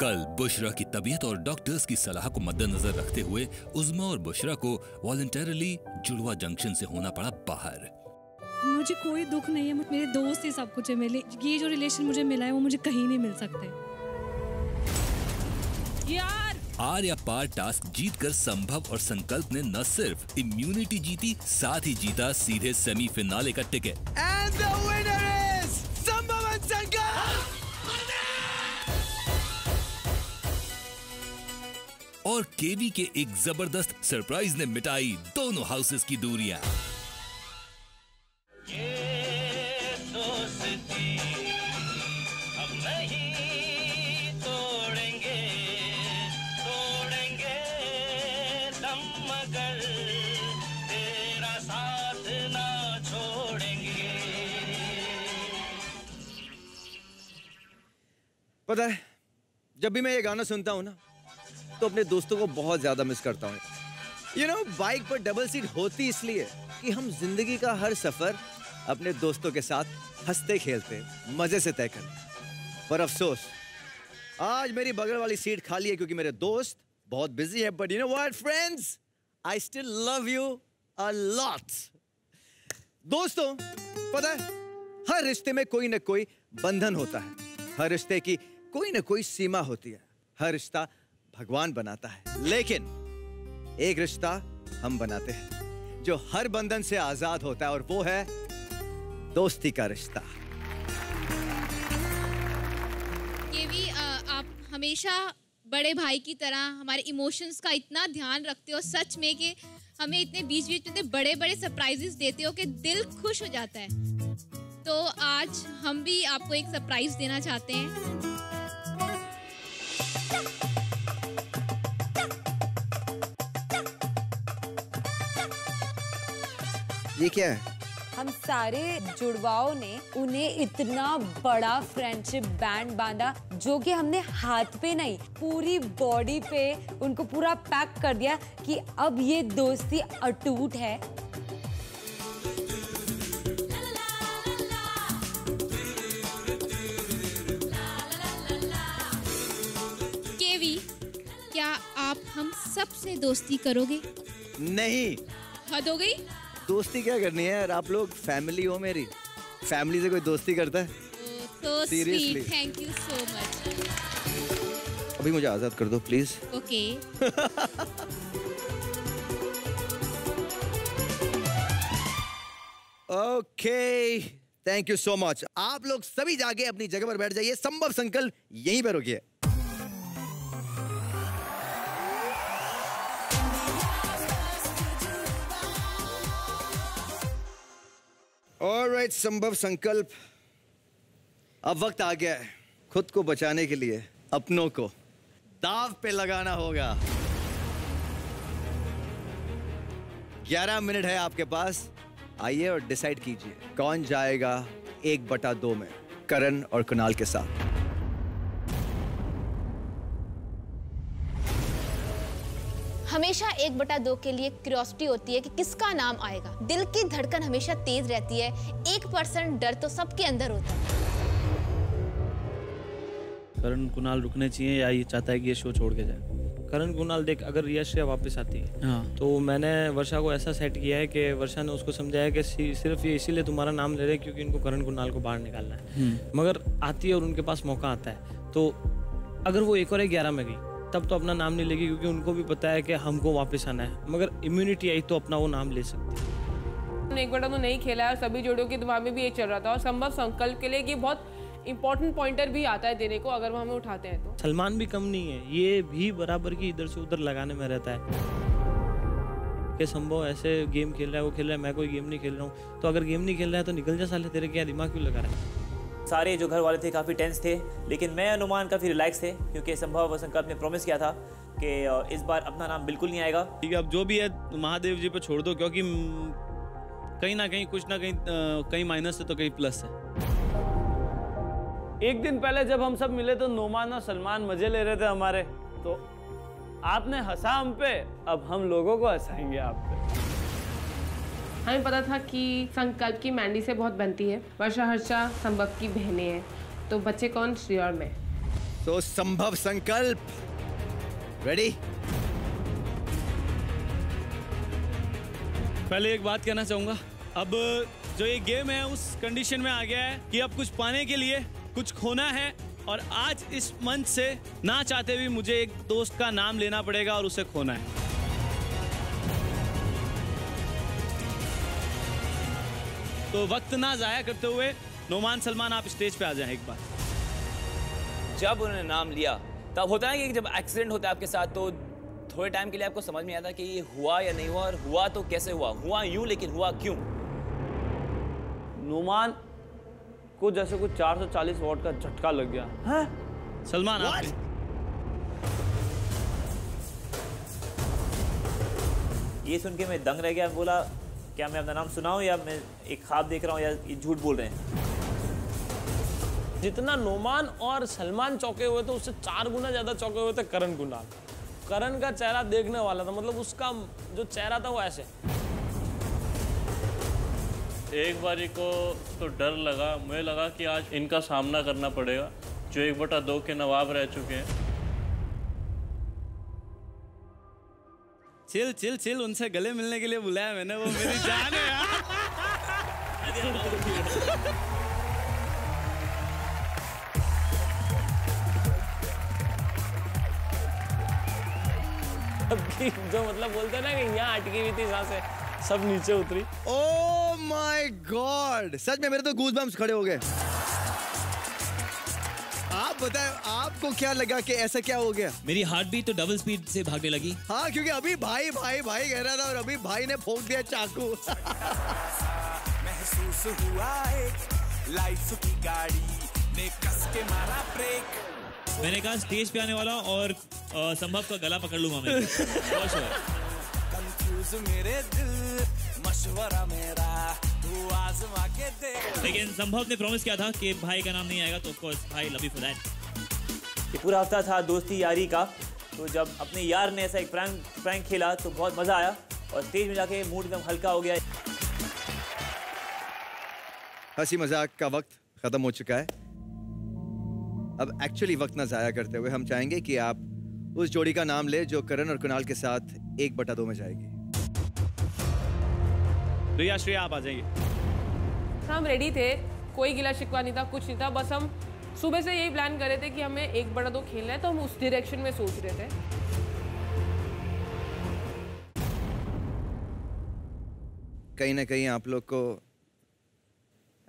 कल बुशरा की तबीयत और डॉक्टर्स की सलाह को मद्देनजर रखते हुए उज़्मा और बुशरा को वॉलंटरली जुड़वा जंक्शन से होना पड़ा बाहर। मुझे कोई दुख नहीं है, मेरे दोस्त ही सब कुछ है मेरे लिए। ये जो रिलेशन मुझे मिला है वो मुझे कहीं नहीं मिल सकते। यार आर या पार टास्क जीतकर संभव और संकल्प ने न सिर्फ इम्यूनिटी जीती, साथ ही जीता सीधे सेमीफिनाले का ticket. And the winner is संभव एंड संकल्प। और केवी के एक जबरदस्त सरप्राइज ने मिटाई दोनों हाउसेस की दूरियां। पता है, जब भी मैं ये गाना सुनता हूँ ना तो अपने दोस्तों को बहुत ज्यादा मिस करता हूँ। यू नो, बाइक पर डबल सीट होती इसलिए कि हम जिंदगी का हर सफर अपने दोस्तों के साथ हंसते खेलते मजे से तय करते। पर अफसोस आज मेरी बगल वाली सीट खाली है क्योंकि मेरे दोस्त बहुत बिजी है। But you know what friends, I still love you a lot. दोस्तों, पता है, हर रिश्ते में कोई ना कोई बंधन होता है, हर रिश्ते की कोई ना कोई सीमा होती है, हर रिश्ता भगवान बनाता है, लेकिन एक रिश्ता हम बनाते हैं जो हर बंधन से आजाद होता है, और वो है दोस्ती का रिश्ता। केवी, आप हमेशा बड़े भाई की तरह हमारे इमोशंस का इतना ध्यान रखते हो, सच में कि हमें इतने बीच बीच में बड़े बड़े सरप्राइजेस देते हो कि दिल खुश हो जाता है। तो आज हम भी आपको एक सरप्राइज देना चाहते हैं। ये क्या है? हम सारे जुड़वाओं ने उन्हें इतना बड़ा फ्रेंडशिप बैंड बांधा जो कि हमने हाथ पे नहीं, पूरी बॉडी पे उनको पूरा पैक कर दिया कि अब ये दोस्ती अटूट है। केवी, क्या आप हम सबसे दोस्ती करोगे? नहीं। हद हो गई। दोस्ती क्या करनी है यार, आप लोग फैमिली हो मेरी। फैमिली से कोई दोस्ती करता है? तो sweet, thank you so much. अभी मुझे आजाद कर दो please. Okay. Okay, thank you so much. आप लोग सभी जाके अपनी जगह पर बैठ जाइए। संभव संकल्प यहीं पर रुकिए। ऑलराइट, संभव संकल्प, अब वक्त आ गया है खुद को बचाने के लिए अपनों को दाव पे लगाना होगा। 11 मिनट है आपके पास, आइए और डिसाइड कीजिए कौन जाएगा 1/2 में करण और कुणाल के साथ। हमेशा 1/2 के लिए क्यूरियोसिटी होती है कि किसका नाम आएगा। दिल की धड़कन हमेशा तेज रहती है, 1% डर तो सबके अंदर होता है। करण कुणाल रुकने चाहिए या ये चाहता है कि ये शो छोड़ के जाए? करण कुणाल, देख, अगर यश्या वापस आती है तो मैंने वर्षा को ऐसा सेट किया है कि वर्षा ने उसको समझाया कि सिर्फ ये इसीलिए तुम्हारा नाम ले रहे क्योंकि इनको करण कुणाल को बाहर निकालना है। मगर आती है और उनके पास मौका आता है, तो अगर वो 1 और 11 में गई तब तो अपना नाम नहीं लेगी क्योंकि उनको भी पता है कि हमको वापस आना है। मगर इम्यूनिटी आई तो अपना वो नाम ले सकती है। 1/2 नहीं खेला है, सभी जोड़ियों के दिमाग में भी ये चल रहा था, और संभव संकल्प के लिए ये बहुत इंपॉर्टेंट पॉइंटर भी आता है देने को अगर वो हमें उठाते हैं तो। सलमान भी कम नहीं है, ये भी बराबर की इधर से उधर लगाने में रहता है कि संभव ऐसे गेम खेल रहा है, वो खेल रहा है, मैं कोई गेम नहीं खेल रहा हूँ। तो अगर गेम नहीं खेल रहा है तो निकल जा साले, तेरे क्या दिमाग क्यों लगा रहा है? सारे जो घर वाले थे काफ़ी टेंस थे, लेकिन मैं अनुमान काफ़ी रिलैक्स थे क्योंकि संभव व संकल्प ने प्रॉमिस किया था कि इस बार अपना नाम बिल्कुल नहीं आएगा। ठीक है, अब जो भी है महादेव जी पे छोड़ दो, क्योंकि कहीं ना कहीं कुछ ना कहीं माइनस है तो कहीं प्लस है। एक दिन पहले जब हम सब मिले तो नोमान और सलमान मजे ले रहे थे हमारे, तो आपने हंसा हम पे, अब हम लोगों को हंसाएंगे आप पे। हमें पता था कि संकल्प की मैंडी से बहुत बनती है, वर्षा हर्षा संभव की बहनें हैं, तो बच्चे कौन? श्री और मैं। तो संभव संकल्प रेडी? पहले एक बात कहना चाहूंगा, अब जो ये गेम है उस कंडीशन में आ गया है कि अब कुछ पाने के लिए कुछ खोना है, और आज इस मंच से ना चाहते भी मुझे एक दोस्त का नाम लेना पड़ेगा और उसे खोना है। तो वक्त ना जाया करते हुए नोमान सलमान आप स्टेज पे आ जाएं एक बार। जब उन्होंने नाम लिया तब होता है कि जब एक्सीडेंट होता है आपके साथ तो थोड़े टाइम के लिए आपको समझ में आता है कि ये हुआ या नहीं हुआ, और हुआ तो कैसे हुआ यूं, लेकिन हुआ क्यों? नुमान को जैसे कुछ 440 वॉट का झटका लग गया है। सलमान आप ये सुन के मैं दंग रह गया। बोला क्या मैं अपना नाम सुनाऊं या मैं एक ख्वाब देख रहा हूं या ये झूठ बोल रहे हैं? जितना नोमान और सलमान चौके हुए थे उससे 4 गुना ज्यादा चौके हुए थे करण कुणाल। करण का चेहरा देखने वाला था, मतलब उसका जो चेहरा था वो ऐसे। एक बारी को तो डर लगा, मुझे लगा कि आज इनका सामना करना पड़ेगा जो 1/2 के नवाब रह चुके हैं। चिल चिल चिल, उनसे गले मिलने के लिए बुलाया मैंने, वो मेरी जान है यार। जो मतलब बोलते हैं ना कि यहाँ अटकी हुई थी सांसें, सब नीचे उतरी। ओह माय गॉड, सच में मेरे तो गूज़बम्प्स खड़े हो गए। आप बताएं, आपको क्या लगा कि ऐसा क्या हो गया? मेरी हार्ट बीट तो डबल स्पीड से भागने लगी। हाँ, क्योंकि अभी भाई भाई भाई कह रहा था और अभी भाई ने फोड़ दिया चाकू। महसूस हुआ एक लाइफ की गाड़ी ने कस के मारा ब्रेक। मैंने कहा स्टेज पे आने वाला और संभव का गला पकड़ लूंगा मैं। कंफ्यूज मेरे दिल, मशवरा मेरा तू आजमा के देख। लेकिन संभव ने प्रॉमिस किया था कि भाई का नाम नहीं आएगा, तो ऑफ कोर्स भाई लव यू फॉर दैट। ये पूरा हफ्ता था दोस्ती यारी का, तो जब अपने यार ने ऐसा एक प्रैंक खेला तो बहुत मजा आया और स्टेज में जाके मूड एकदम हल्का हो गया। हंसी मजाक का वक्त खत्म हो चुका है। अब एक्चुअली वक्त ना जाया करते हुए हम चाहेंगे कि आप उस जोड़ी का नाम ले जो करण और कुणाल के साथ 1/2 में जाएगी। रिया श्रेया आप आ जाइए। हम रेडी थे, कोई गिला शिकवा नहीं था, कुछ नहीं था, बस हम सुबह से यही प्लान कर रहे थे कि हमें 1/2 खेलना है, तो हम उस डायरेक्शन में सोच रहे थे। कहीं ना कहीं आप लोग को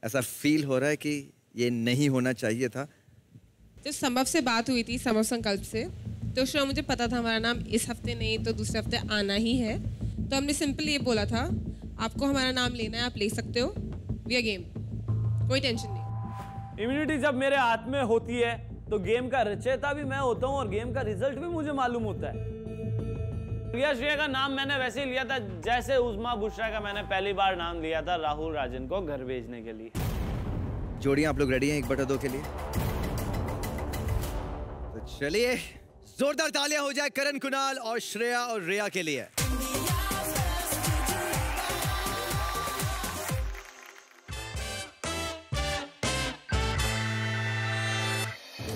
ऐसा फील हो रहा है कि ये नहीं होना चाहिए था। तो संभव से बात हुई थी, संभव संकल्प से, तो उस मुझे पता था हमारा नाम इस हफ्ते नहीं तो दूसरे हफ्ते आना ही है, तो हमने सिंपल ये बोला था आपको हमारा नाम लेना है, आप ले सकते हो, वी आर गेम, कोई टेंशन नहीं। इम्यूनिटी जब मेरे हाथ में होती है तो गेम का रचयिता भी मैं होता हूँ और गेम का रिजल्ट भी मुझे मालूम होता है। रिया श्रेया का नाम मैंने वैसे ही लिया था जैसे उस्मा बुशरा का मैंने पहली बार नाम लिया था राहुल राजन को घर भेजने के लिए। जोड़ियां आप लोग रेडी हैं 1/2 के लिए? तो चलिए जोरदार तालियां हो जाए करण कुणाल और श्रेया और रिया के लिए।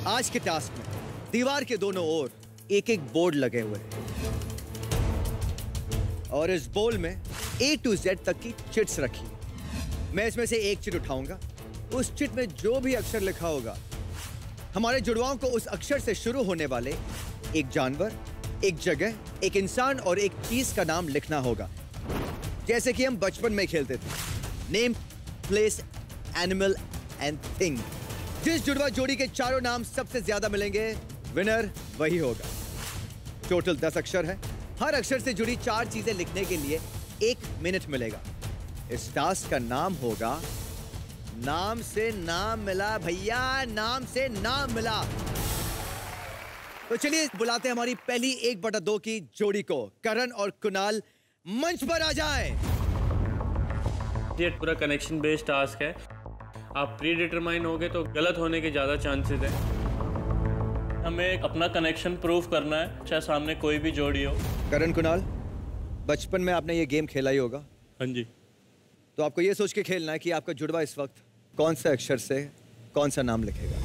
आज के टास्क में दीवार के दोनों ओर एक एक बोर्ड लगे हुए हैं और इस बोल में A to Z तक की चिट्स रखी है। मैं इसमें से एक चिट उठाऊंगा, उस चिट में जो भी अक्षर लिखा होगा हमारे जुड़वाओं को उस अक्षर से शुरू होने वाले एक जानवर, एक जगह, एक इंसान और एक चीज का नाम लिखना होगा, जैसे कि हम बचपन में खेलते थे। Name, place, animal and thing. जिस जुड़वा जोड़ी के चारों नाम सबसे ज्यादा मिलेंगे विनर वही होगा। टोटल 10 अक्षर है, हर अक्षर से जुड़ी 4 चीजें लिखने के लिए 1 मिनट मिलेगा। इस टास्क का नाम होगा नाम से नाम मिला भैया, नाम से नाम मिला। तो चलिए बुलाते हैं हमारी पहली 1/2 की जोड़ी को। करण और कुणाल मंच पर आ जाएं। ये पूरा कनेक्शन बेस्ड टास्क है, आप प्री डिटरमाइन होगे तो गलत होने के ज़्यादा चांसेस है। हमें अपना कनेक्शन प्रूव करना है, चाहे सामने कोई भी जोड़ी हो। करण कुणाल, बचपन में आपने ये गेम खेला ही होगा। हाँ जी। तो आपको ये सोच के खेलना है कि आपका जुड़वा इस वक्त कौन से अक्षर से कौन सा नाम लिखेगा।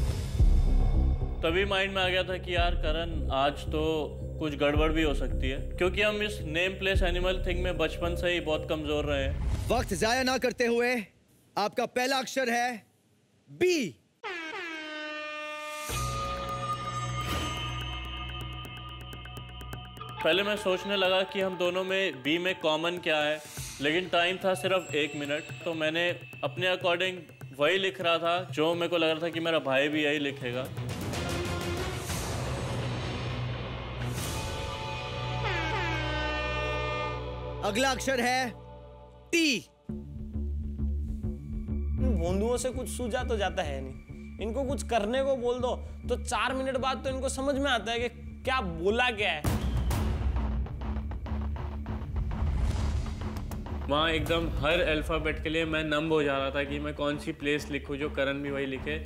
तभी माइंड में आ गया था कि यार करण आज तो कुछ गड़बड़ भी हो सकती है, क्योंकि हम इस नेम प्लेस एनिमल थिंग में बचपन से ही बहुत कमजोर रहे हैं। वक्त जाया ना करते हुए आपका पहला अक्षर है बी। पहले मैं सोचने लगा कि हम दोनों में बी में कॉमन क्या है, लेकिन टाइम था सिर्फ 1 मिनट, तो मैंने अपने अकॉर्डिंग वही लिख रहा था जो मेरे को लग रहा था कि मेरा भाई भी यही लिखेगा। अगला अक्षर है टी। भोंदुओं से कुछ सूझा तो जाता है नहीं, इनको कुछ करने को बोल दो तो 4 मिनट बाद तो इनको समझ में आता है कि क्या बोला क्या है। वहाँ एकदम हर अल्फाबेट के लिए मैं नंब हो जा रहा था कि मैं कौन सी प्लेस लिखूं जो करण भी वही लिखे।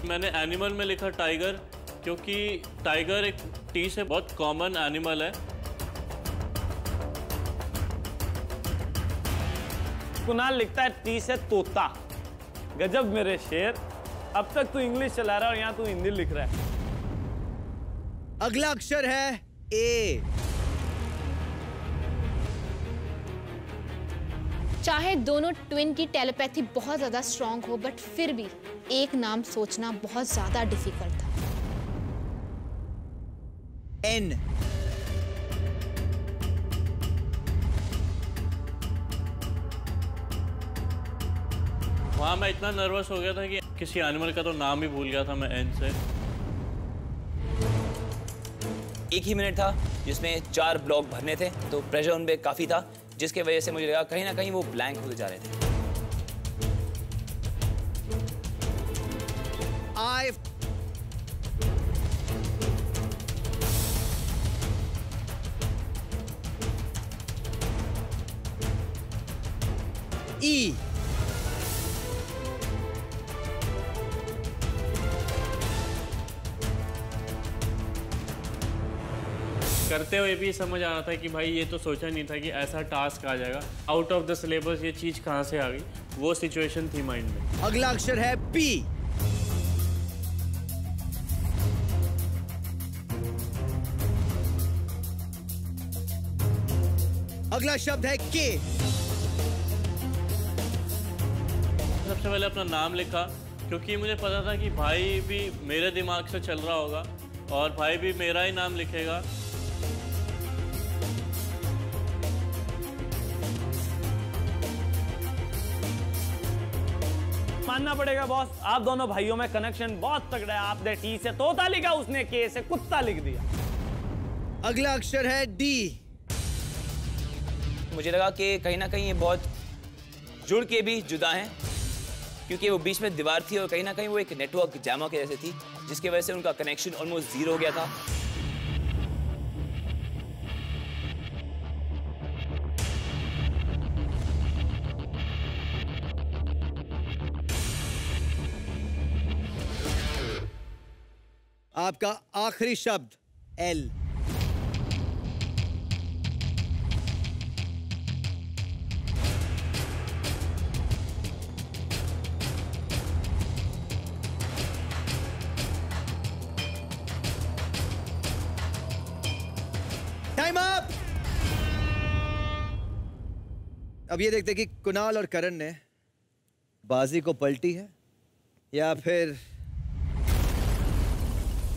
मैंने एनिमल में लिखा टाइगर, क्योंकि टाइगर एक टी से बहुत कॉमन एनिमल है। कुणाल लिखता है टी से तोता। गजब मेरे शेर, अब तक तू इंग्लिश चला रहा है और यहाँ तू हिंदी लिख रहा है। अगला अक्षर है ए। चाहे दोनों ट्विन की टेलीपैथी बहुत ज्यादा स्ट्रांग हो, बट फिर भी एक नाम सोचना बहुत ज्यादा डिफिकल्ट था। एन। वहाँ मैं इतना नर्वस हो गया था कि किसी एनिमल का तो नाम ही भूल गया था मैं एन से। 1 ही मिनट था जिसमें 4 ब्लॉक भरने थे, तो प्रेशर उन पे काफी था, जिसके वजह से मुझे लगा कहीं ना कहीं वो ब्लैंक होते जा रहे थे। आई। ई। करते हुए भी समझ आ रहा था कि भाई ये तो सोचा नहीं था कि ऐसा टास्क आ जाएगा, आउट ऑफ द सिलेबस ये चीज कहाँ से आ गई, वो सिचुएशन थी माइंड में। अगला अक्षर है पी। अगला शब्द है के। सबसे पहले अपना नाम लिखा, क्योंकि मुझे पता था कि भाई भी मेरे दिमाग से चल रहा होगा और भाई भी मेरा ही नाम लिखेगा। मानना पड़ेगा बॉस, आप दोनों भाइयों में कनेक्शन बहुत तगड़ा है। आपने टी से तोता लिखा, उसने के से कुत्ता लिख दिया। अगला अक्षर है डी। मुझे लगा कि कहीं ना कहीं ये बहुत जुड़ के भी जुदा हैं, क्योंकि वो बीच में दीवार थी और कहीं ना कहीं वो एक नेटवर्क जामा के जैसे थी, जिसकी वजह से उनका कनेक्शन ऑलमोस्ट 0 हो गया था। आपका आखिरी शब्द एल। Time up. अब ये देखते कि कुणाल और करण ने बाजी को पलटी है या फिर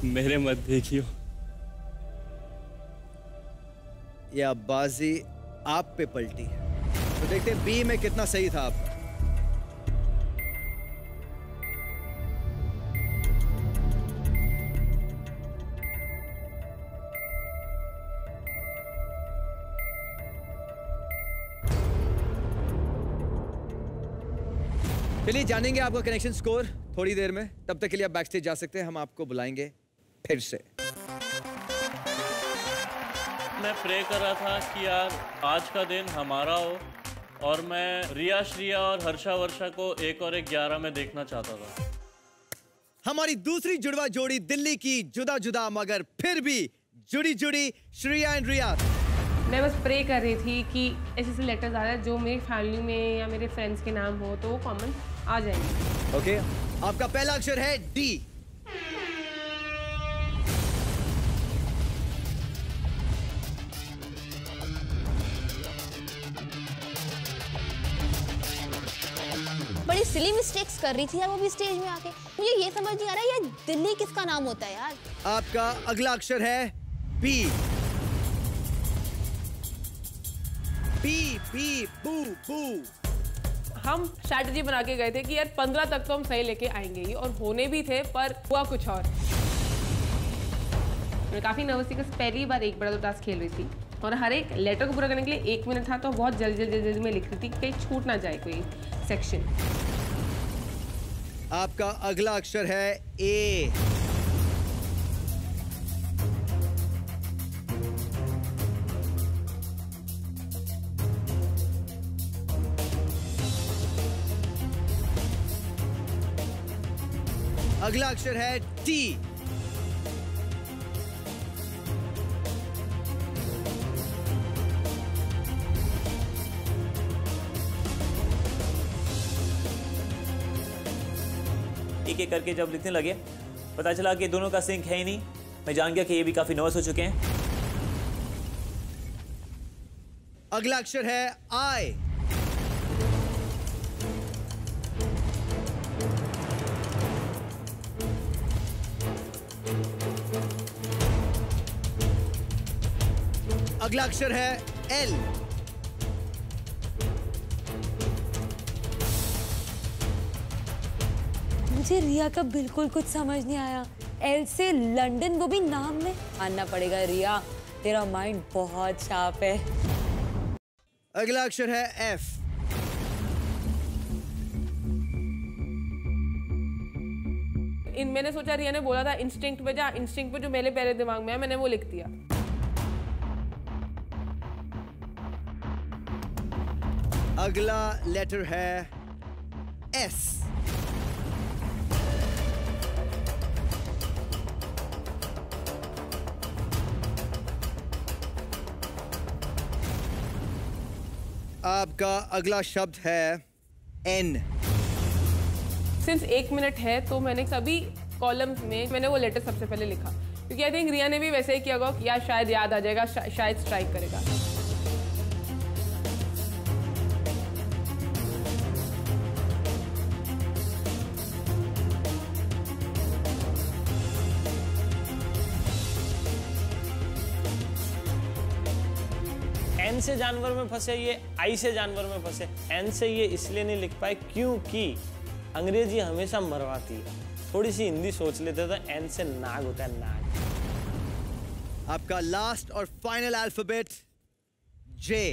मेरे मत देखियो, या बाजी आप पे पलटी है। तो देखते हैं बी में कितना सही था आप। चलिए जानेंगे आपका कनेक्शन स्कोर थोड़ी देर में। तब तक के लिए आप बैक स्टेज जा सकते हैं, हम आपको बुलाएंगे फिर से। मैं प्रे कर रहा था कि यार आज का दिन हमारा हो, और मैं रिया श्रिया और हर्षा वर्षा को 1 और 11 में देखना चाहता था। हमारी दूसरी जुड़वा जोड़ी दिल्ली की जुदा जुदा मगर फिर भी जुड़ी जुड़ी श्रिया एंड रिया। मैं बस प्रे कर रही थी कि ऐसे लेटर्स आ रहे हैं जो मेरी फैमिली में या मेरे फ्रेंड्स के नाम हो तो वो कॉमन आ जाएंगे। ओके, आपका पहला अक्षर है डी। बड़ी सिली मिस्टेक्स कर रही थी यार वो भी स्टेज में आके। मुझे ये समझ नहीं आ रहा ये दिल्ली किसका नाम होता है यार। आपका अगला अक्षर है बी। बी बी बू बू। हम स्ट्रैटेजी बना के गए थे कि यार 15 तक तो हम सही लेके आएंगे ही, और होने भी थे, पर हुआ कुछ और। मैं काफ़ी नर्वस थी, पहली बार एक बड़ा तो टास्क खेल रही थी, और हर एक लेटर को पूरा करने के लिए 1 मिनट था, तो बहुत जल्दी में लिख रही थी, कहीं छूट ना जाए कोई सेक्शन। आपका अगला अक्षर है ए। अगला अक्षर है टी। एक एक करके जब लिखने लगे पता चला कि दोनों का सिंक है ही नहीं। मैं जान गया कि ये भी काफी नर्वस हो चुके हैं। अगला अक्षर है आई। अगला अक्षर है एल। मुझे रिया का बिल्कुल कुछ समझ नहीं आया। एल से लंदन, वो भी नाम में। आना पड़ेगा रिया, तेरा माइंड बहुत शार्प है। अगला अक्षर है एफ। मैंने सोचा रिया ने बोला था इंस्टिंक्ट पे जा, इंस्टिंक्ट पे जो मेरे पहले दिमाग में है मैंने वो लिख दिया। अगला लेटर है एस। आपका अगला शब्द है एन। सिंस 1 मिनट है तो मैंने सभी कॉलम्स में मैंने वो लेटर सबसे पहले लिखा, क्योंकि आई थिंक रिया ने भी वैसे ही किया होगा कि यार शायद याद आ जाएगा, शायद स्ट्राइक करेगा। एन से जानवर में फंसे, ये आई से जानवर में फंसे। एन से ये इसलिए नहीं लिख पाए क्योंकि अंग्रेजी हमेशा मरवाती है। थोड़ी सी हिंदी सोच लेते तो एन से नाग होता है, नाग। आपका लास्ट और फाइनल अल्फाबेट जे।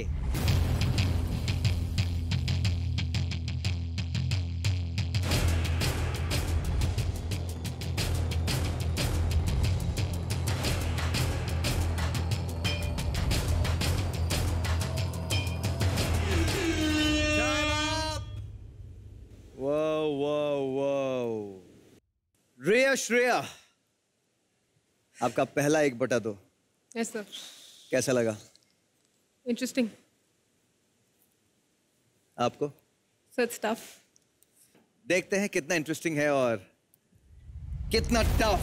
रिया श्रेया, आपका पहला 1/2। Yes sir. कैसा लगा? इंटरेस्टिंग। आपको? सच टफ। देखते हैं कितना इंटरेस्टिंग है और कितना टफ।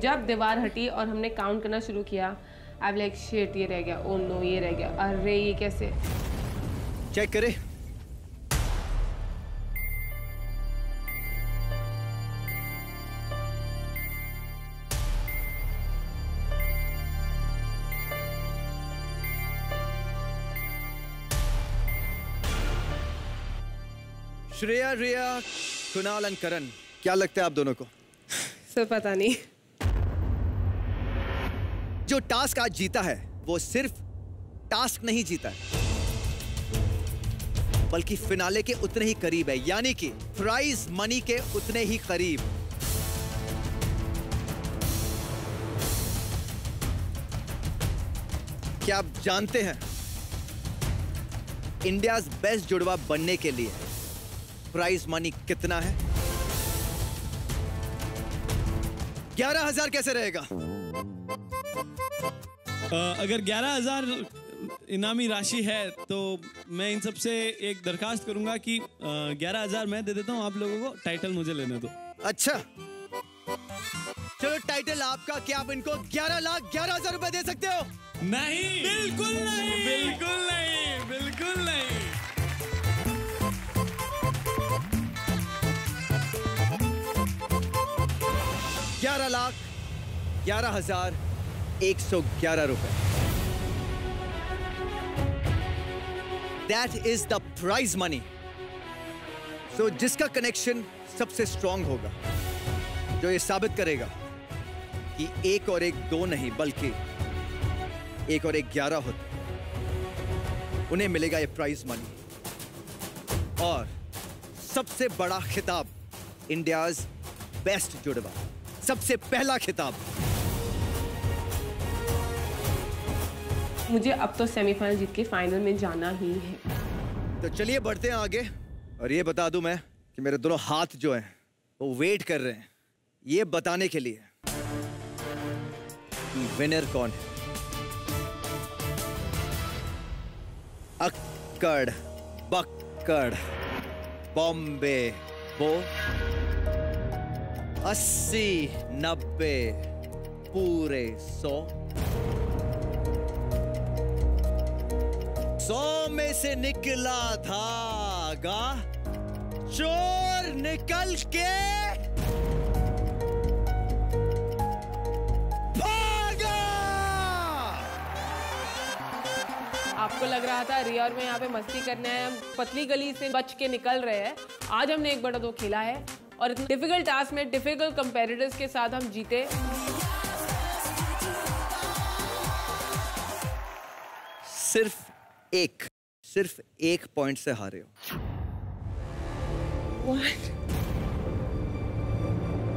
जब दीवार हटी और हमने काउंट करना शुरू किया, आई लाइक शिट, ये रह गया, ओह नो ये रह गया, अरे ये कैसे। चेक करें। श्रेया, रिया, कुणाल और करण, क्या लगता है आप दोनों को? सर पता नहीं। जो टास्क आज जीता है वो सिर्फ टास्क नहीं जीता है, बल्कि फिनाले के उतने ही करीब है, यानी कि प्राइज मनी के उतने ही करीब। क्या आप जानते हैं इंडियाज बेस्ट जुड़वा बनने के लिए प्राइज मनी कितना है? 11,000 कैसे रहेगा? अगर 11,000 इनामी राशि है तो मैं इन सब से एक दरखास्त करूंगा कि 11,000 मैं दे देता हूं आप लोगों को, टाइटल मुझे लेने दो। अच्छा चलो, टाइटल आपका। क्या आप इनको 11,11,000 रुपए दे सकते हो? नहीं, बिल्कुल नहीं, बिल्कुल नहीं, बिल्कुल नहीं। 11,111 रुपए। That is the prize money. So जिसका कनेक्शन सबसे स्ट्रॉन्ग होगा, जो ये साबित करेगा कि 1 और 1 2 नहीं बल्कि 1 और 1 11 होते, उन्हें मिलेगा ये प्राइज मनी और सबसे बड़ा खिताब, इंडियाज बेस्ट जुड़वा, सबसे पहला खिताब। मुझे अब तो सेमीफाइनल जीत के फाइनल में जाना ही है। तो चलिए बढ़ते हैं आगे और ये बता दूं मैं कि मेरे दोनों हाथ जो हैं वो वेट कर रहे हैं ये बताने के लिए कि विनर कौन है। अक्कड़ बक्कड़ बॉम्बे बो 80 90 पूरे 100 में से निकला धागा, चोर निकल के भागा। आपको लग रहा था रिया और मैं यहाँ पे मस्ती करने आए, हम पतली गली से बच के निकल रहे हैं। आज हमने 1/2 खेला है और इतने डिफिकल्ट टास्क में डिफिकल्ट कंपेटिटर्स के साथ हम जीते। सिर्फ एक पॉइंट से हारे हो।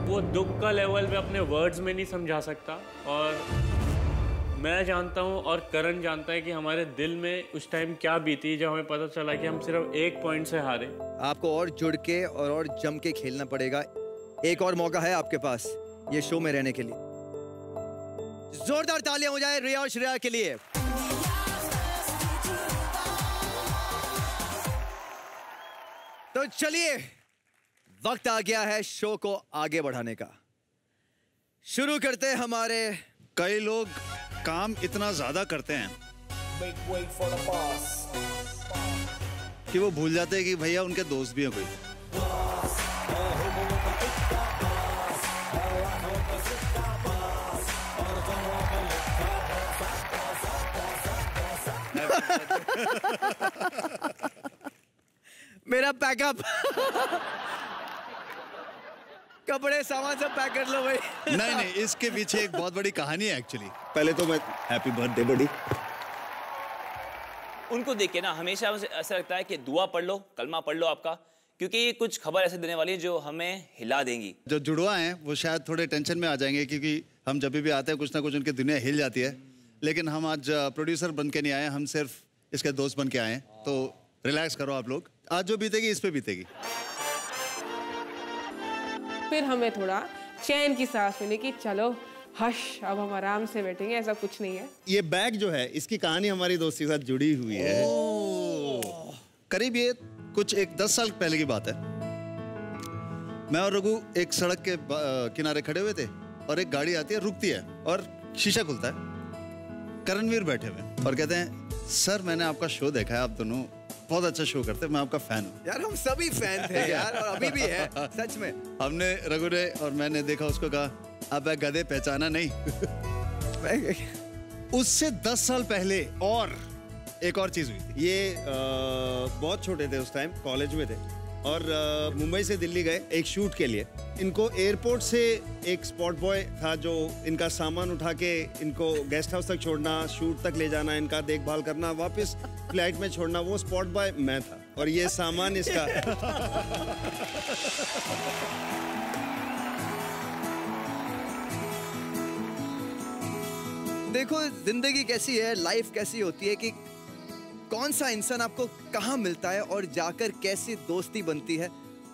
वो दुख का लेवल मैं अपने वर्ड्स में नहीं समझा सकता और मैं जानता हूँ और करण जानता है कि हमारे दिल में उस टाइम क्या बीती जब हमें पता चला कि हम सिर्फ 1 पॉइंट से हारे। आपको और जुड़ के और जम के खेलना पड़ेगा। एक और मौका है आपके पास ये शो में रहने के लिए। जोरदार तालियां हो जाए रिया और श्रेया के लिए। तो चलिए वक्त आ गया है शो को आगे बढ़ाने का। शुरू करते हैं हमारे। कई लोग काम इतना ज्यादा करते हैं कि वो भूल जाते हैं कि भैया उनके दोस्त भी हैं कोई। मेरा पैकअप कपड़े सामान सब पैक कर लो भाई। नहीं, इसके पीछे एक बहुत बड़ी कहानी है एक्चुअली। पहले तो मैं हैप्पी बर्थडे बड़ी। उनको देख के ना हमेशा मुझे ऐसा लगता है कि दुआ पढ़ लो, कलमा पढ़ लो आपका, क्योंकि कुछ खबर ऐसे देने वाली है जो हमें हिला देंगी। जो जुड़वा हैं वो शायद थोड़े टेंशन में आ जाएंगे क्योंकि हम जब भी आते हैं कुछ ना कुछ उनकी दुनिया हिल जाती है। लेकिन हम आज प्रोड्यूसर बन के नहीं आए, हम सिर्फ इसके दोस्त बन के आए हैं। तो रिलैक्स करो आप लोग, आज जो बीतेगी इस पे बीतेगी। फिर हमें थोड़ा चैन की सांस मिली कि चलो हश, अब हम आराम से बैठेंगे, ऐसा कुछ नहीं है। ये बैग जो है इसकी कहानी हमारी दोस्ती के साथ जुड़ी हुई है। करीब ये कुछ 10 साल पहले की बात है। मैं और रघु एक सड़क के किनारे खड़े हुए थे और एक गाड़ी आती है, रुकती है और शीशा खुलता है। करणवीर बैठे हुए और कहते हैं सर मैंने आपका शो देखा है, आप दोनों बहुत अच्छा शो करते हैं, मैं आपका फैन हूँ। यार हम सभी फैन थे यार और अभी भी है सच में। हमने रघु ने और मैंने देखा, उसको कहा अब गधे पहचाना नहीं। उससे 10 साल पहले और एक और चीज हुई थी। ये बहुत छोटे थे उस टाइम, कॉलेज में थे और मुंबई से दिल्ली गए एक शूट के लिए। इनको एयरपोर्ट से एक स्पॉट बॉय था जो इनका सामान उठा के इनको गेस्ट हाउस तक छोड़ना, शूट तक ले जाना, इनका देखभाल करना, वापस फ्लाइट में छोड़ना। वो स्पॉट बॉय मैं था और ये सामान इसका। देखो जिंदगी कैसी है, लाइफ कैसी होती है कि कौन सा इंसान आपको कहाँ मिलता है और जाकर कैसी दोस्ती बनती है।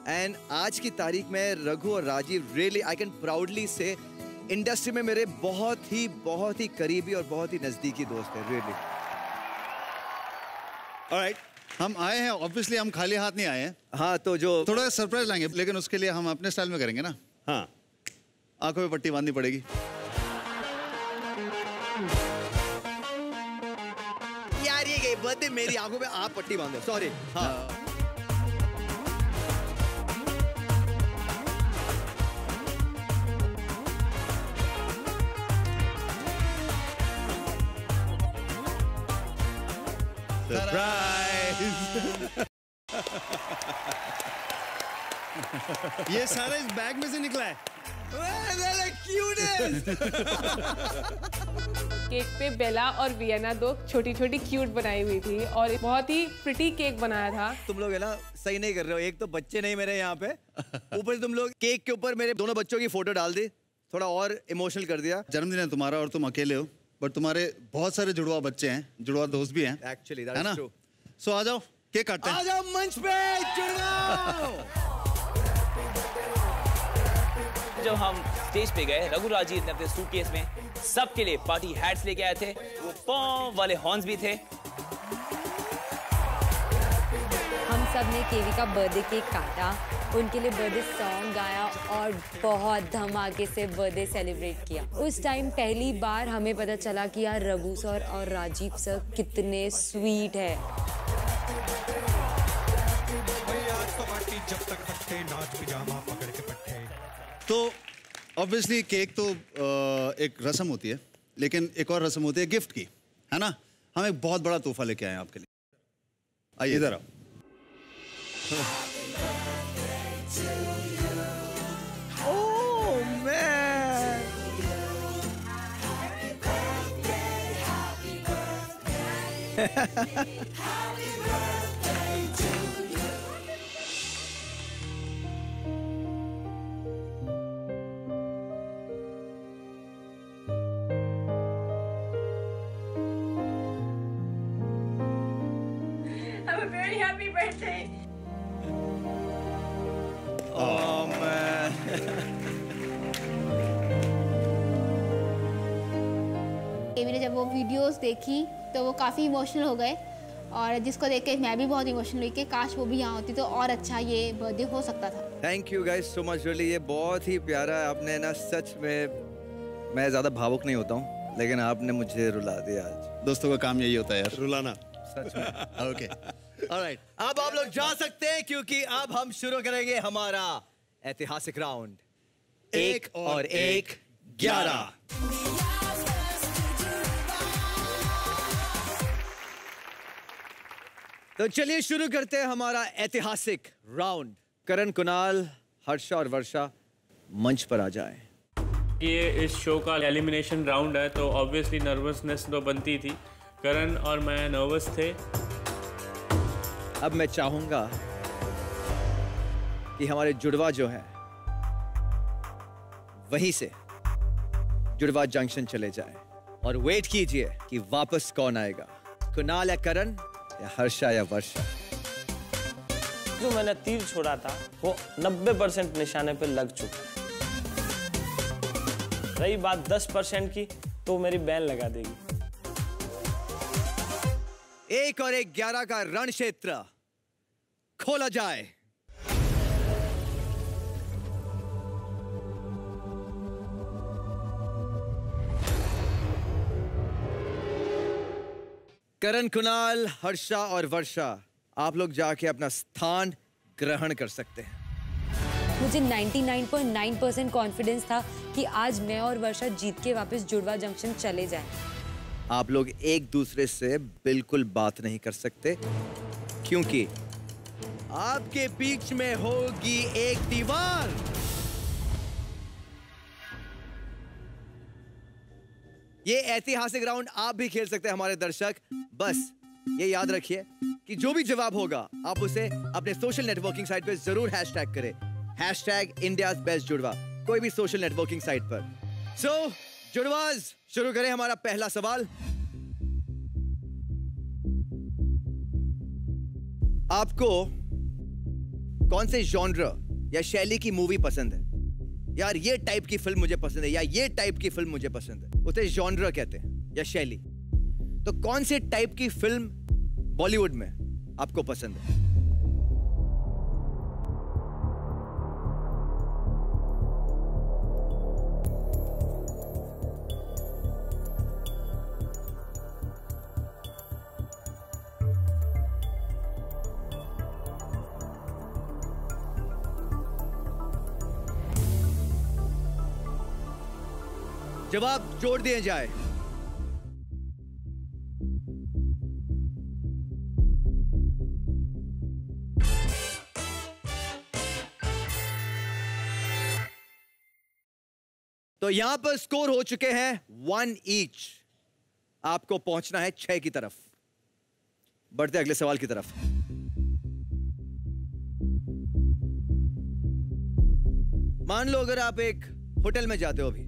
एंड आज की तारीख में रघु और Rajiv really I can proudly से इंडस्ट्री में मेरे बहुत ही करीबी और बहुत ही नजदीकी दोस्त है रियली। ऑलराइट, हम आए हैं, ऑब्वियसली हम खाली हाथ नहीं आए हैं। हाँ, तो जो थोड़ा सरप्राइज लाएंगे, लेकिन उसके लिए हम अपने स्टाइल में करेंगे ना। हाँ, आंखों में पट्टी बांधनी पड़ेगी। यार ये बर्थडे मेरी आंखों में आप पट्टी बांधो, सॉरी। हाँ सरप्राइज। ये सारा इस बैग में से निकला है। केक पे बेला और वियना दो छोटी छोटी क्यूट बनाई हुई थी और बहुत ही प्रिटी केक बनाया था। तुम लोग है ना सही नहीं कर रहे हो। एक तो बच्चे नहीं मेरे यहाँ पे, ऊपर से तुम लोग केक के ऊपर मेरे दोनों बच्चों की फोटो डाल दी, थोड़ा और इमोशनल कर दिया। जन्मदिन है तुम्हारा और तुम अकेले हो, बट तुम्हारे बहुत सारे जुड़वा बच्चे हैं, जुड़वा दोस्त भी हैं। एक्चुअली है ना? सो आ जाओ, केक काटते हैं। आ जाओ मंच पे जुड़वाओ। जब हम स्टेज पे गए, रघु राजीव ने अपने सूटकेस में सबके लिए पार्टी हैट्स लेके आए थे, वो पॉम वाले हॉर्न्स भी थे। हम सब ने केवी का बर्थडे केक काटा, उनके लिए बर्थडे सॉन्ग गाया और बहुत धमाके से बर्थडे सेलिब्रेट किया। उस टाइम पहली बार हमें पता चला कि यार रघु सर और राजीव सर कितने स्वीट है। तो ऑब्वियसली केक तो एक रस्म होती है, लेकिन एक और रस्म होती है गिफ्ट की, है ना? हम एक बहुत बड़ा तोहफा लेके आए हैं आपके लिए। आइए इधर आओ। Oh man, Have a very happy birthday. Oh man. केवी ने जब वो वीडियोस देखी तो वो काफ़ी इमोशनल हो गए और जिसको देख के मैं भी बहुत इमोशनल हुई कि काश वो भी यहाँ होती तो और अच्छा ये बर्थडे हो सकता था। Thank you guys so much, really ये बहुत ही प्यारा है। आपने ना सच में, मैं ज़्यादा भावुक नहीं होता हूँ, लेकिन आपने मुझे रुला दिया आज। दोस्तों का काम यही होता है यार, रुलाना। सच में। Okay, alright. अब आप लोग जा सकते हैं क्योंकि अब हम शुरू करेंगे हमारा ऐतिहासिक राउंड, 1 और 1 11। तो चलिए शुरू करते हैं हमारा ऐतिहासिक राउंड। करण, कुणाल, हर्षा और वर्षा मंच पर आ जाएं। ये इस शो का एलिमिनेशन राउंड है तो ऑब्वियसली नर्वसनेस तो बनती थी। करण और मैं नर्वस थे। अब मैं चाहूंगा कि हमारे जुड़वा जो है वहीं से जुड़वा जंक्शन चले जाएं और वेट कीजिए कि वापस कौन आएगा, कुणाल या करण या हर्षा या वर्षा। जो मैंने तीर छोड़ा था वो 90% निशाने पे लग चुका है। रही बात 10% की तो मेरी बैन लगा देगी। 1 और 1 11 का रण क्षेत्र खोला जाए। करण, कुणाल, हर्षा और वर्षा, आप लोग जाके अपना स्थान ग्रहण कर सकते हैं। मुझे 99.9% कॉन्फिडेंस था कि आज मैं और वर्षा जीत के वापस जुड़वा जंक्शन चले जाएं। आप लोग एक दूसरे से बिल्कुल बात नहीं कर सकते क्योंकि आपके बीच में होगी एक दीवार। ये ऐतिहासिक राउंड आप भी खेल सकते हैं हमारे दर्शक। बस ये याद रखिए कि जो भी जवाब होगा आप उसे अपने सोशल नेटवर्किंग साइट पे जरूर हैशटैग करें, #इंडियाज बेस्ट जुड़वा, कोई भी सोशल नेटवर्किंग साइट पर। सो जुड़वाज, शुरू करें हमारा पहला सवाल। आपको कौन से जॉनर या शैली की मूवी पसंद है? यार ये टाइप की फिल्म मुझे पसंद है या ये टाइप की फिल्म मुझे पसंद है, उसे जॉनर कहते हैं या शैली। तो कौन से टाइप की फिल्म बॉलीवुड में आपको पसंद है? जवाब जोड़ दिए जाए। तो यहां पर स्कोर हो चुके हैं 1 ईच। आपको पहुंचना है 6 की तरफ। बढ़ते अगले सवाल की तरफ। मान लो अगर आप एक होटल में जाते हो अभी,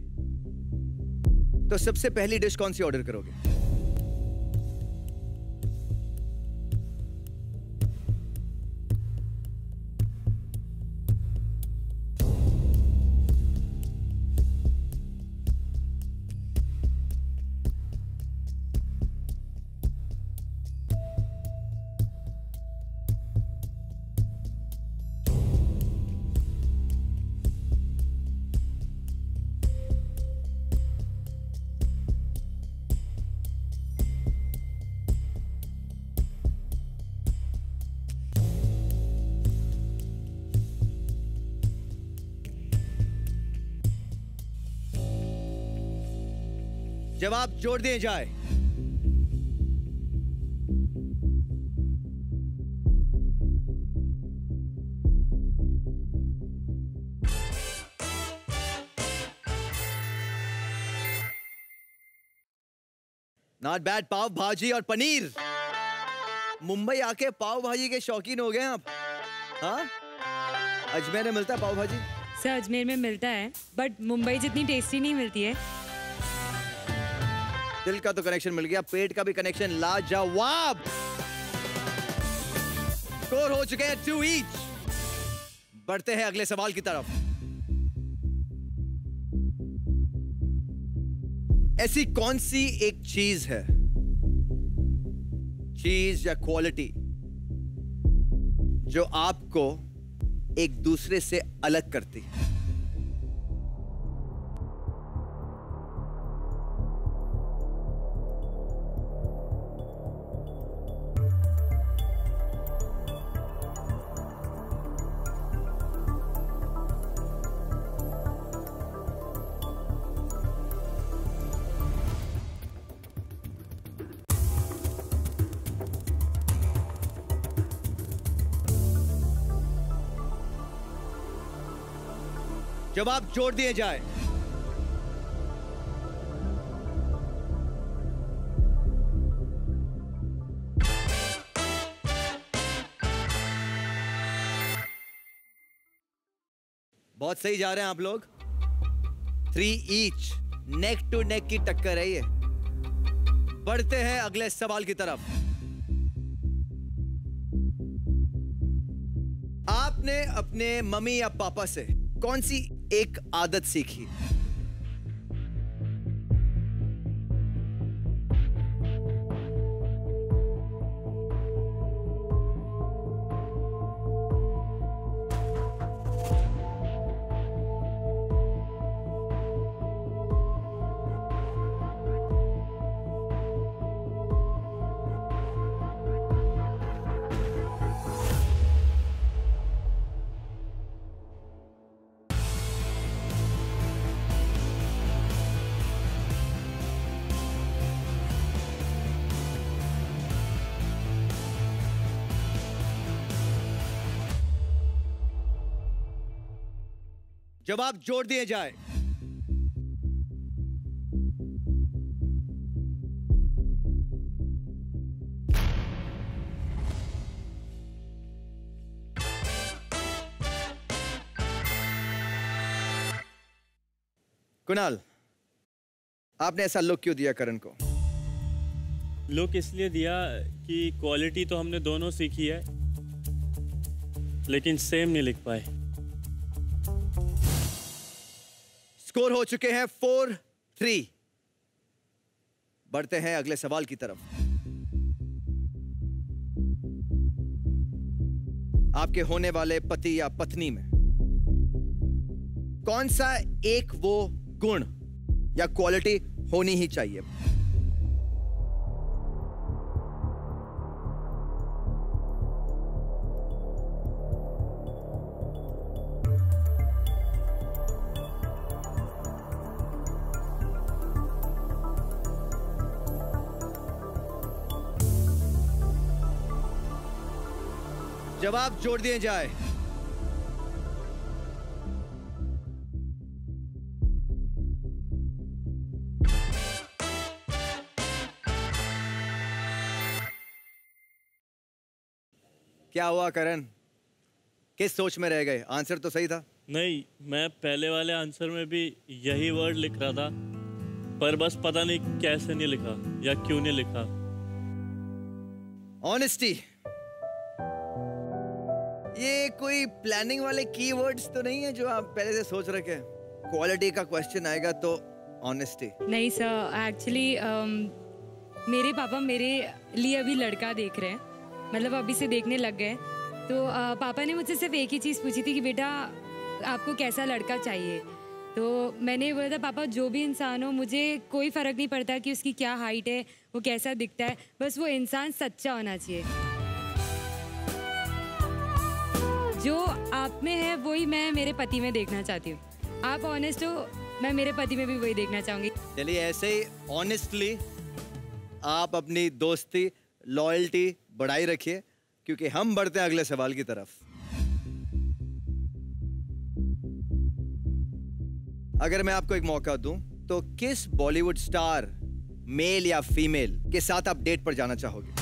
तो सबसे पहली डिश कौन सी ऑर्डर करोगे? जवाब जोड़ दिए जाए। Not bad. पाव भाजी और पनीर। मुंबई आके पाव भाजी के शौकीन हो गए आप? हाँ, अजमेर में मिलता है पाव भाजी? सर अजमेर में मिलता है, बट मुंबई जितनी टेस्टी नहीं मिलती है। दिल का तो कनेक्शन मिल गया, पेट का भी कनेक्शन लाजवाब। स्कोर हो चुके हैं 2 ईच। बढ़ते हैं अगले सवाल की तरफ। ऐसी कौन सी एक चीज है, चीज या क्वालिटी, जो आपको एक दूसरे से अलग करती है? जवाब जोड़ दिए जाए। बहुत सही जा रहे हैं आप लोग। 3 ईच, नेक टू नेक की टक्कर है ये। बढ़ते हैं अगले सवाल की तरफ। आपने अपने मम्मी या पापा से कौन सी एक आदत सीखी? जवाब जोड़ दिए जाए। कुणाल, आपने ऐसा लुक क्यों दिया करण को? लुक इसलिए दिया कि क्वालिटी तो हमने दोनों सीखी है, लेकिन सेम नहीं लिख पाए। स्कोर हो चुके हैं 4-3। बढ़ते हैं अगले सवाल की तरफ। आपके होने वाले पति या पत्नी में कौन सा एक वो गुण या क्वालिटी होनी ही चाहिए? जवाब जोड़ दिए जाए। क्या हुआ करण? किस सोच में रह गए? आंसर तो सही था। नहीं, मैं पहले वाले आंसर में भी यही वर्ड लिख रहा था, पर बस पता नहीं कैसे नहीं लिखा या क्यों नहीं लिखा। ऑनेस्टी, ये कोई प्लानिंग वाले कीवर्ड्स तो नहीं है जो आप पहले से सोच रखे? क्वालिटी का क्वेश्चन आएगा तो ऑनेस्टी। नहीं सर, एक्चुअली मेरे पापा मेरे लिए अभी लड़का देख रहे हैं, मतलब अभी से देखने लग गए। तो पापा ने मुझसे सिर्फ एक ही चीज़ पूछी थी कि बेटा आपको कैसा लड़का चाहिए। तो मैंने बोला था पापा जो भी इंसान हो, मुझे कोई फ़र्क नहीं पड़ता कि उसकी क्या हाइट है, वो कैसा दिखता है, बस वो इंसान सच्चा होना चाहिए। जो आप में है वही मैं मेरे पति में देखना चाहती हूँ। आप ऑनेस्ट हो, मैं मेरे पति में भी वही देखना चाहूँगी। चलिए ऐसे ही ऑनेस्टली आप अपनी दोस्ती, लॉयल्टी बढ़ाई रखिए, क्योंकि हम बढ़ते हैं अगले सवाल की तरफ। अगर मैं आपको एक मौका दूं, तो किस बॉलीवुड स्टार, मेल या फीमेल, के साथ आप डेट पर जाना चाहोगे?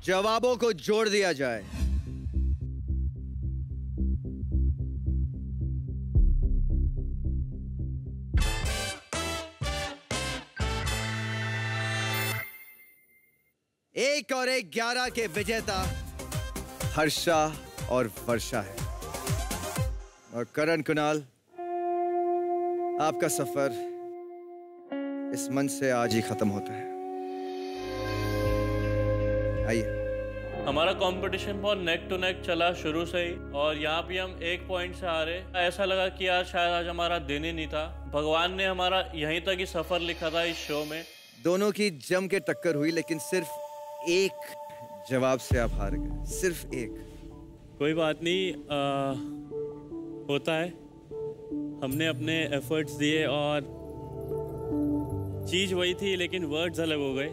जवाबों को जोड़ दिया जाए। एक और एक 11 के विजेता हर्षा और वर्षा है। और करण, कुणाल, आपका सफर इस मंच से आज ही खत्म होता है। आइए। हमारा कंपटीशन बहुत नेक टू नेक चला शुरू से ही, और यहाँ पे हम 1 पॉइंट से हारे। ऐसा लगा कि यार शायद आज हमारा दिन ही नहीं था। भगवान ने हमारा यहीं तक ही सफर लिखा था इस शो में। दोनों की जम के टक्कर हुई, लेकिन सिर्फ एक जवाब से आप हार गए, सिर्फ एक। कोई बात नहीं, होता है। हमने अपने एफर्ट्स दिए और चीज वही थी, लेकिन वर्ड्स अलग हो गए।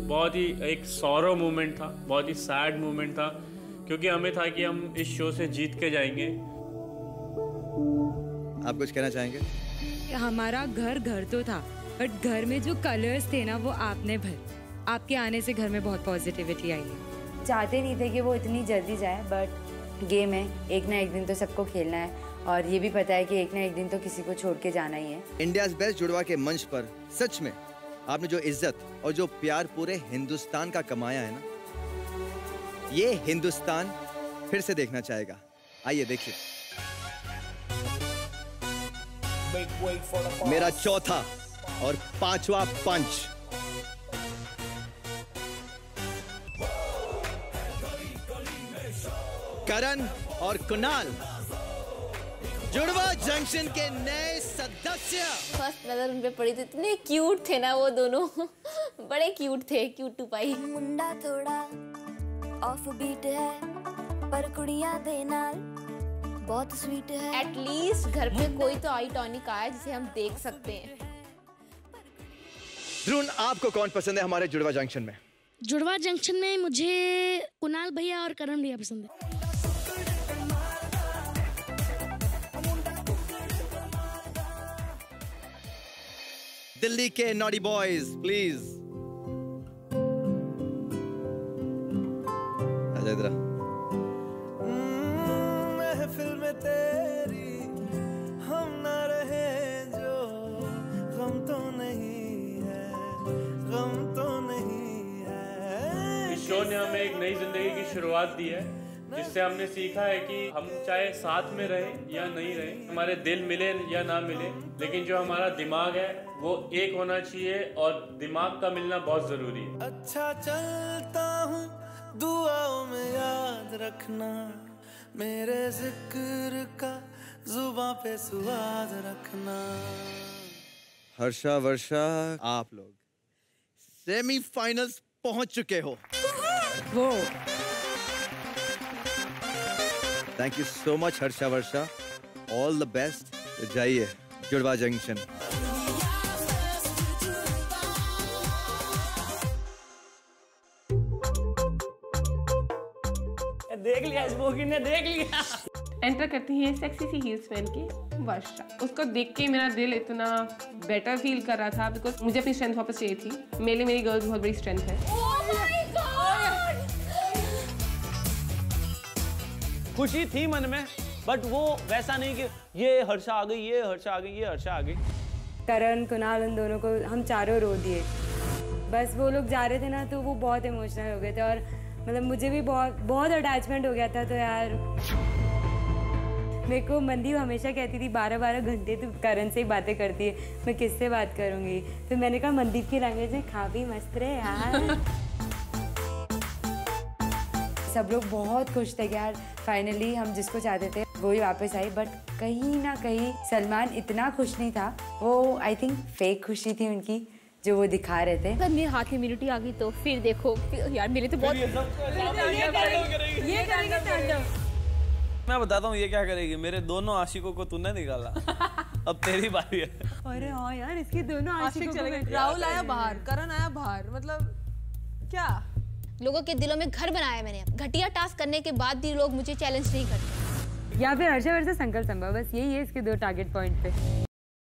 बहुत ही एक सॉरो मोमेंट था, बहुत ही सैड मोमेंट था, क्योंकि हमें था कि हम इस शो से जीत के जाएंगे। आप कुछ कहना चाहेंगे? हमारा घर घर तो था, बट घर में जो कलर्स थे ना, वो आपने भर। आपके आने से घर में बहुत पॉजिटिविटी आई है। चाहते नहीं थे कि वो इतनी जल्दी जाए, बट गेम है, एक ना एक दिन तो सबको खेलना है, और ये भी पता है कि एक ना एक दिन तो किसी को छोड़ के जाना ही है। इंडियाज बेस्ट जुड़वा के मंच पर सच में आपने जो इज्जत और जो प्यार पूरे हिंदुस्तान का कमाया है ना, ये हिंदुस्तान फिर से देखना चाहेगा। आइए देखिए मेरा चौथा और 5वां पंच। करण और कुणाल, जुड़वा जंक्शन के नए सदस्य। फर्स्ट नजर उन पे पड़ी तो इतने क्यूट थे ना वो दोनों। बड़े क्यूट थे, क्यूट टू पाई। मुंडा थोड़ा ऑफ बीट है, पर कुड़ियां दे नाल बहुत स्वीट है। एटलीस्ट घर पे कोई तो आई टॉनिक आया जिसे हम देख सकते हैं। ध्रुन, आपको कौन पसंद है हमारे जुड़वा जंक्शन में? जुड़वा जंक्शन में मुझे कुणाल भैया और करण भैया पसंद है। दिल्ली के नॉटी बॉयज, प्लीज आजा इधर। महफिल में तेरी हम ना रहे जो, गम तो नहीं है, गम तो नहीं है। इस शो ने हमें एक नई जिंदगी की शुरुआत दी है, जिससे हमने सीखा है कि हम चाहे साथ में रहें या नहीं रहें, हमारे दिल मिले या ना मिले, लेकिन जो हमारा दिमाग है वो एक होना चाहिए और दिमाग का मिलना बहुत जरूरी है। अच्छा चलता हूँ, दुआओं में याद रखना, मेरे जिक्र का जुबां पे स्वाद रखना। हर्षा वर्षा, आप लोग सेमीफाइनल्स पहुंच चुके हो। वो thank you so much Harsha Varsha, all the best. तो जाइए जुड़वा जंक्शन। देख लिया, स्मोकिंग ने देख लिया। एंटर करती है सेक्सी सी हील्स पहन के वर्षा। उसको देख के मेरा दिल इतना बेटर फील कर रहा था, बिकॉज मुझे अपनी स्ट्रेंथ वापस चाहिए थी। मेरे लिए मेरी गर्ल्स बहुत बड़ी स्ट्रेंथ है। खुशी थी मन में, बट वो वैसा नहीं कि ये हर्षा आ गई, ये हर्षा आ गई, ये हर्षा आ गई। करण, कुणाल, उन दोनों को हम चारों रो दिए। बस वो लोग जा रहे थे ना, तो वो बहुत इमोशनल हो गए थे और मतलब मुझे भी बहुत अटैचमेंट हो गया था। तो यार मेरे को मनदीप हमेशा कहती थी 12-12 घंटे तू करण से ही बातें करती है, मैं किससे बात करूँगी। तो मैंने कहा मनदीप की लैंग्वेज में खा भी मस्त रहे यार। सब लोग बहुत खुश थे कि यार फाइनली हम जिसको चाहते थे वो ही वापस आई। बट कहीं ना कहीं सलमान इतना खुश नहीं था। वो आई थिंक फेक खुशी थी उनकी जो वो दिखा रहे थे। अगर मेरे हाथ में इम्यूनिटी आ गई तो फिर देखो, फिर यार मेरे तो बहुत ये करेंगे तांडव। मैं बताता हूँ ये क्या करेगी। मेरे दोनों आशिकों को तूने निकाला, अब तेरी बारी है। अरे हाँ यार, इसके दोनों आशिक चले गए। राहुल आया बाहर, करण आया बाहर, मतलब क्या लोगों के दिलों में घर बनाया मैंने। घटिया टास्क करने के बाद भी लोग मुझे चैलेंज नहीं करते। या फिर हर्षा वर्षा संकल्प संभव, बस यही है इसके 2 टारगेट पॉइंट पे।